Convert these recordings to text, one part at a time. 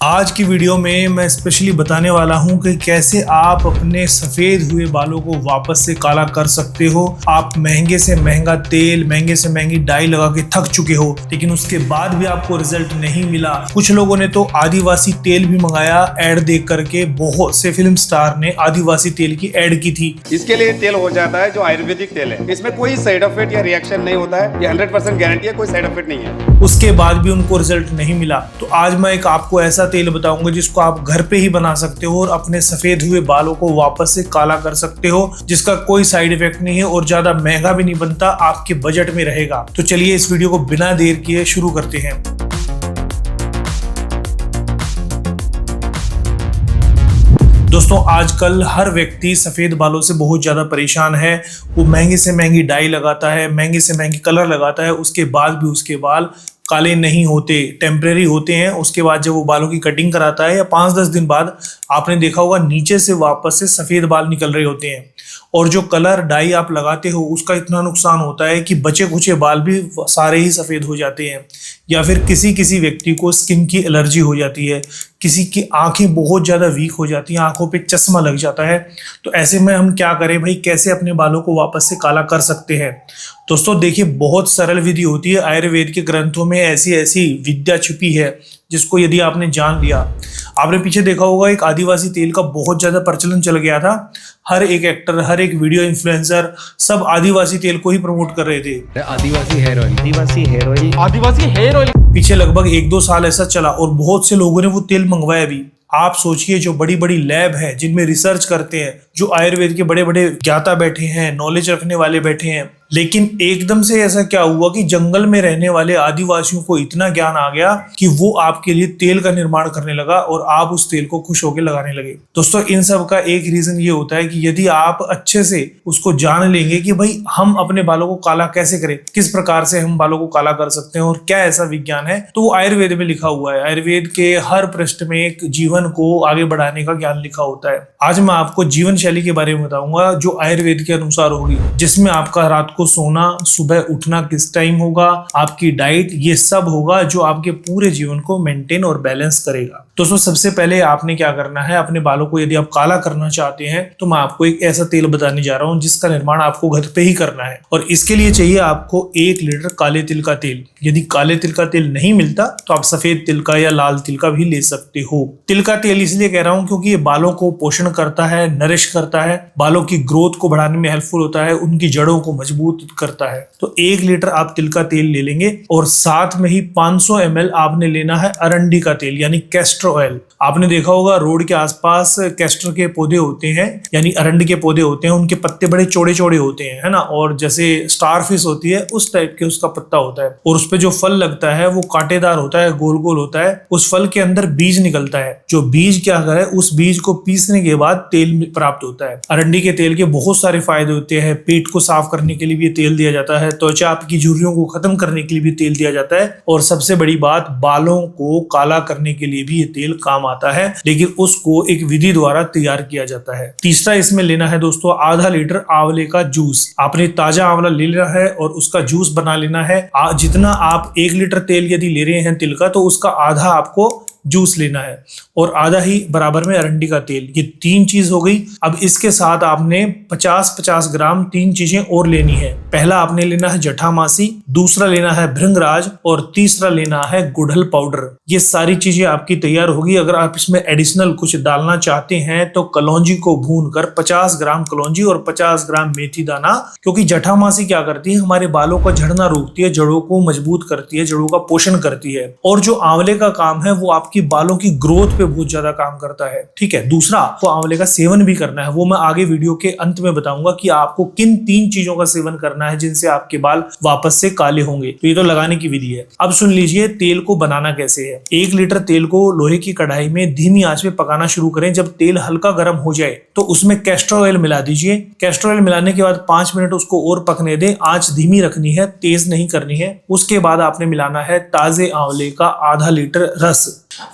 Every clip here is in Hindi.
आज की वीडियो में मैं स्पेशली बताने वाला हूं कि कैसे आप अपने सफ़ेद हुए बालों को वापस से काला कर सकते हो। आप महंगे से महंगा तेल, महंगे से महंगी डाई लगा के थक चुके हो, लेकिन उसके बाद भी आपको रिजल्ट नहीं मिला। कुछ लोगों ने तो आदिवासी तेल भी मंगाया एड देख करके। बहुत से फिल्म स्टार ने आदिवासी तेल की एड की थी। इसके लिए तेल हो जाता है जो आयुर्वेदिक तेल है, इसमें कोई साइड इफेक्ट या रिएक्शन नहीं होता है। ये 100% गारंटी है, कोई साइड इफेक्ट नहीं है। उसके बाद भी उनको रिजल्ट नहीं मिला। तो आज मैं एक आपको ऐसा तेल बताऊंगा जिसको आप घर पे ही बना सकते हो और अपने सफेद हुए बालों को वापस से काला कर सकते हो, जिसका कोई साइड इफेक्ट नहीं है और ज्यादा महंगा भी नहीं बनता, आपके बजट में रहेगा। तो चलिए इस वीडियो को बिना देर किए शुरू करते हैं। दोस्तों, आजकल हर व्यक्ति सफेद बालों से बहुत ज्यादा परेशान है। वो महंगी से महंगी डाई लगाता है, महंगी से महंगी कलर लगाता है, उसके बाद भी उसके बाल काले नहीं होते, टेम्परेरी होते हैं। उसके बाद जब वो बालों की कटिंग कराता है या 5-10 दिन बाद आपने देखा होगा नीचे से वापस से सफेद बाल निकल रहे होते हैं। और जो कलर डाई आप लगाते हो उसका इतना नुकसान होता है कि बचे कुचे बाल भी सारे ही सफेद हो जाते हैं। या फिर किसी किसी व्यक्ति को स्किन की एलर्जी हो जाती है, किसी की आंखें बहुत ज़्यादा वीक हो जाती हैं, आंखों पे चश्मा लग जाता है। तो ऐसे में हम क्या करें भाई, कैसे अपने बालों को वापस से काला कर सकते हैं? दोस्तों देखिए, बहुत सरल विधि होती है। आयुर्वेद के ग्रंथों में ऐसी ऐसी विद्या छुपी है जिसको यदि आपने जान लिया। आपने पीछे देखा होगा एक आदिवासी तेल का बहुत ज्यादा प्रचलन चल गया था। हर एक एक्टर, हर एक वीडियो इन्फ्लुएंसर सब आदिवासी तेल को ही प्रमोट कर रहे थे। आदिवासी हेयर ऑयल, आदिवासी हेयर ऑयल, आदिवासी हेयर ऑयल। पीछे लगभग 1-2 साल ऐसा चला और बहुत से लोगों ने वो तेल मंगवाया भी। आप सोचिए, जो बड़ी बड़ी लैब है जिनमें रिसर्च करते हैं, जो आयुर्वेद के बड़े बड़े ज्ञाता बैठे हैं, नॉलेज रखने वाले बैठे हैं, लेकिन एकदम से ऐसा क्या हुआ कि जंगल में रहने वाले आदिवासियों को इतना ज्ञान आ गया कि वो आपके लिए तेल का निर्माण करने लगा और आप उस तेल को खुश होकर लगाने लगे। दोस्तों, इन सब का एक रीजन ये होता है कि यदि आप अच्छे से उसको जान लेंगे कि भाई हम अपने बालों को काला कैसे करें, किस प्रकार से हम बालों को काला कर सकते हैं और क्या ऐसा विज्ञान है, तो वो आयुर्वेद में लिखा हुआ है। आयुर्वेद के हर पृष्ठ में एक जीवन को आगे बढ़ाने का ज्ञान लिखा होता है। आज मैं आपको जीवन शैली के बारे में बताऊंगा जो आयुर्वेद के अनुसार होगी, जिसमें आपका रात को सोना, सुबह उठना किस टाइम होगा, आपकी डाइट, ये सब होगा जो आपके पूरे जीवन को मेंटेन और बैलेंस करेगा। दोस्तों, सबसे पहले आपने क्या करना है, अपने बालों को यदि आप काला करना चाहते हैं तो मैं आपको एक ऐसा तेल बताने जा रहा हूं जिसका निर्माण आपको घर पे ही करना है। और इसके लिए चाहिए आपको 1 लीटर काले तिल का तेल। यदि काले तिल का तेल नहीं मिलता तो आप सफेद तिल का या लाल तिल का भी ले सकते हो। तिल का तेल इसलिए कह रहा हूं क्योंकि ये बालों को पोषण करता है, नरिश करता है, बालों की ग्रोथ को बढ़ाने में हेल्पफुल होता है, उनकी जड़ों को मजबूत करता है। तो 1 लीटर आप तिल का तेल ले लेंगे और साथ में ही 500 ml आपने लेना है अरंडी का तेल यानी कैस्टर ऑयल। आपने देखा होगा रोड के आसपास कैस्टर के पौधे होते हैं, यानी अरंडी के पौधे होते हैं। उनके पत्ते बड़े चौड़े चौड़े होते हैं, है ना, और जैसे स्टारफिश होती है उस टाइप के उसका पत्ता होता है। और उस पे जो फल लगता है वो कांटेदार होता है, गोल गोल होता है। उस फल के अंदर बीज निकलता है। जो बीज क्या करे, उस बीज को पीसने के बाद तेल प्राप्त होता है। अरंडी के तेल के बहुत सारे फायदे होते हैं। पेट को साफ करने के लिए भी तेल दिया जाता है, त्वचा की झुर्रियों को खत्म करने के लिए भी तेल दिया जाता है, और सबसे बड़ी बात, बालों को काला करने के लिए भी ये तेल काम आता है, लेकिन उसको एक विधि द्वारा तैयार किया जाता है। तीसरा इसमें लेना है दोस्तों आधा लीटर आंवले का जूस। आपने ताजा आंवला ले लेना है और उसका जूस बना लेना है। जितना आप 1 लीटर तेल यदि ले रहे हैं तिल का, तो उसका आधा आपको जूस लेना है और आधा ही बराबर में अरंडी का तेल। ये 3 चीज हो गई। अब इसके साथ आपने 50-50 ग्राम 3 चीजें और लेनी है। पहला आपने लेना है जटामासी, दूसरा लेना है भृंगराज और तीसरा लेना है गुड़हल पाउडर। ये सारी चीजें आपकी तैयार होगी। अगर आप इसमें एडिशनल कुछ डालना चाहते हैं तो कलौंजी को भूनकर 50 ग्राम कलौंजी और 50 ग्राम मेथी दाना, क्योंकि जटामासी क्या करती है, हमारे बालों का झड़ना रोकती है, जड़ों को मजबूत करती है, जड़ों का पोषण करती है। और जो आंवले का काम है वो आपकी बालों की ग्रोथ पे बहुत ज्यादा काम करता है। ठीक है, दूसरा आपको आंवले का सेवन भी करना है। वो मैं आगे वीडियो के अंत में बताऊंगा कि आपको किन 3 चीजों का सेवन करना है जिनसे आपके बाल वापस से काले होंगे। तो ये तो लगाने की विधि है। अब सुन लीजिए तेल को बनाना कैसे है। 1 लीटर तेल को लोहे की कढ़ाई में धीमी आंच में पकाना शुरू करें। जब तेल हल्का गर्म हो जाए तो उसमें कैस्टर ऑयल मिला दीजिए। कैस्टर ऑयल मिलाने के बाद 5 मिनट उसको और पकने दें। आंच धीमी रखनी है, तेज नहीं करनी है। उसके बाद आपने मिलाना है ताजे आंवले का आधा लीटर रस।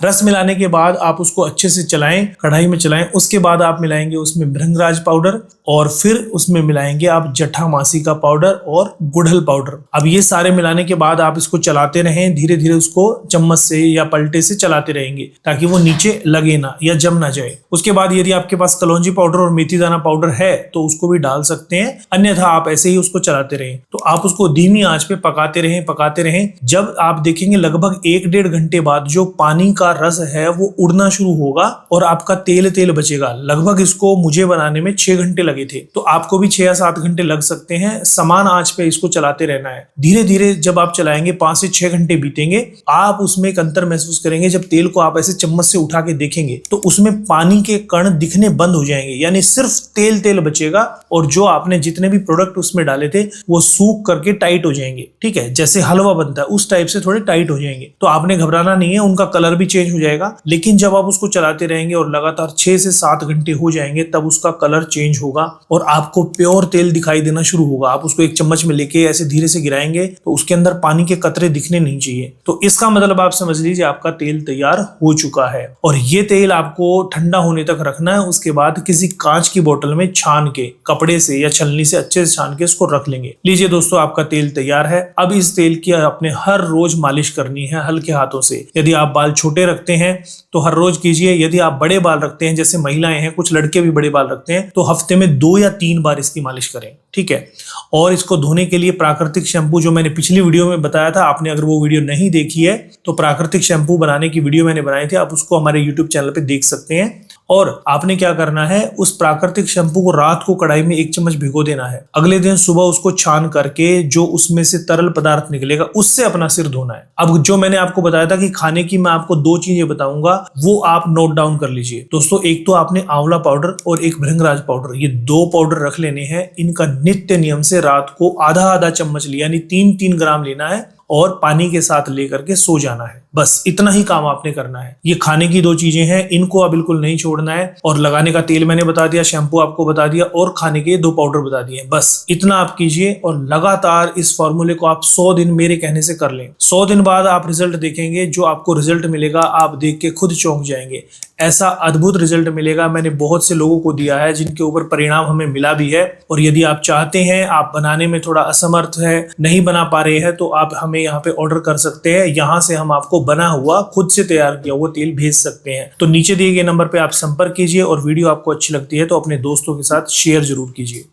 रस मिलाने के बाद आप उसको अच्छे से चलाएं, कढ़ाई में चलाएं। उसके बाद आप मिलाएंगे उसमें भृंगराज पाउडर और फिर उसमें मिलाएंगे आप जटामासी का पाउडर और गुड़हल पाउडर। अब ये सारे मिलाने के बाद आप इसको चलाते रहें, धीरे धीरे उसको चम्मच से या पलटे से चलाते रहेंगे ताकि वो नीचे लगे ना या जम ना जाए। उसके बाद यदि आपके पास कलौंजी पाउडर और मेथी दाना पाउडर है तो उसको भी डाल सकते हैं, अन्यथा आप ऐसे ही उसको चलाते रहें। तो आप उसको धीमी आंच पे पकाते रहें। जब आप देखेंगे लगभग 1-1.5 घंटे बाद जो पानी का रस है वो उड़ना शुरू होगा और आपका तेल तेल बचेगा। लगभग इसको मुझे बनाने में 6 घंटे लगे थे, तो आपको भी 6 या 7 घंटे लग सकते हैं। समान आंच पे इसको चलाते रहना है। धीरे धीरे जब आप चलाएंगे 5 से 6 घंटे बीतेंगे, आप उसमें एक अंतर महसूस करेंगे। जब तेल को आप ऐसे चम्मच से उठा के देखेंगे तो उसमें पानी के कण दिखने बंद हो जाएंगे, यानी सिर्फ तेल तेल बचेगा और जो आपने जितने भी प्रोडक्ट उसमें डाले थे वो सूख करके टाइट हो जाएंगे। ठीक है, जैसे हलवा बनता है उस टाइप से थोड़े टाइट हो जाएंगे। तो आपने घबराना नहीं है, उनका कलर भी चेंज हो जाएगा। लेकिन जब आप उसको चलाते रहेंगे और लगातार 6 से 7 घंटे हो जाएंगे तब उसका कलर चेंज होगा और आपको प्योर तेल दिखाई देना शुरू होगा। आप उसको एक चम्मच में लेके ऐसे धीरे से गिराएंगे तो उसके अंदर पानी के कतरे दिखने नहीं चाहिए। तो इसका मतलब आप समझ लीजिए आपका तेल तैयार हो चुका है। और ये तेल आपको ठंडा होने तक रखना है। उसके बाद किसी कांच की बोतल में छान के, कपड़े से या छलनी से अच्छे से छान के इसको रख लेंगे। लीजिए दोस्तों, आपका तेल तैयार है। अब इस तेल की आपने हर रोज मालिश करनी है हल्के हाथों से। यदि आप बाल छोटे रखते हैं तो हर रोज कीजिए। यदि आप बड़े बाल रखते हैं, जैसे महिलाएं हैं, कुछ लड़के भी बड़े बाल रखते हैं, तो हफ्ते में 2 या 3 बार इसकी मालिश करें। ठीक है। और इसको धोने के लिए प्राकृतिक शैम्पू जो मैंने पिछली वीडियो में बताया था, आपने अगर वो वीडियो नहीं देखी है तो प्राकृतिक शैम्पू बनाने की वीडियो मैंने बनाई थी, आप उसको हमारे यूट्यूब चैनल पे देख सकते हैं। और आपने क्या करना है, उस प्राकृतिक शैम्पू को रात को कढ़ाई में 1 चम्मच भिगो देना है। अगले दिन सुबह उसको छान करके जो उसमें से तरल पदार्थ निकलेगा उससे अपना सिर धोना है। अब जो मैंने आपको बताया था कि खाने की मैं आपको 2 चीजें बताऊंगा, वो आप नोट डाउन कर लीजिए दोस्तों। एक तो आपने आंवला पाउडर और एक भृंगराज पाउडर, ये 2 पाउडर रख लेने हैं। इनका नित्य नियम से रात को आधा चम्मच लिया, यानी 3-3 ग्राम लेना है और पानी के साथ लेकर के सो जाना है। बस इतना ही काम आपने करना है। ये खाने की 2 चीजें हैं, इनको आप बिल्कुल नहीं छोड़ना है। और लगाने का तेल मैंने बता दिया, शैम्पू आपको बता दिया और खाने के 2 पाउडर बता दिए। बस इतना आप कीजिए और लगातार इस फॉर्मूले को आप 100 दिन मेरे कहने से कर लें। 100 दिन बाद आप रिजल्ट देखेंगे। जो आपको रिजल्ट मिलेगा आप देख के खुद चौंक जाएंगे। ऐसा अद्भुत रिजल्ट मिलेगा। मैंने बहुत से लोगों को दिया है जिनके ऊपर परिणाम हमें मिला भी है। और यदि आप चाहते हैं, आप बनाने में थोड़ा असमर्थ है, नहीं बना पा रहे हैं, तो आप हमें यहाँ पे ऑर्डर कर सकते हैं। यहाँ से हम आपको बना हुआ, खुद से तैयार किया हुआ तेल भेज सकते हैं। तो नीचे दिए गए नंबर पे आप संपर्क कीजिए और वीडियो आपको अच्छी लगती है तो अपने दोस्तों के साथ शेयर जरूर कीजिए।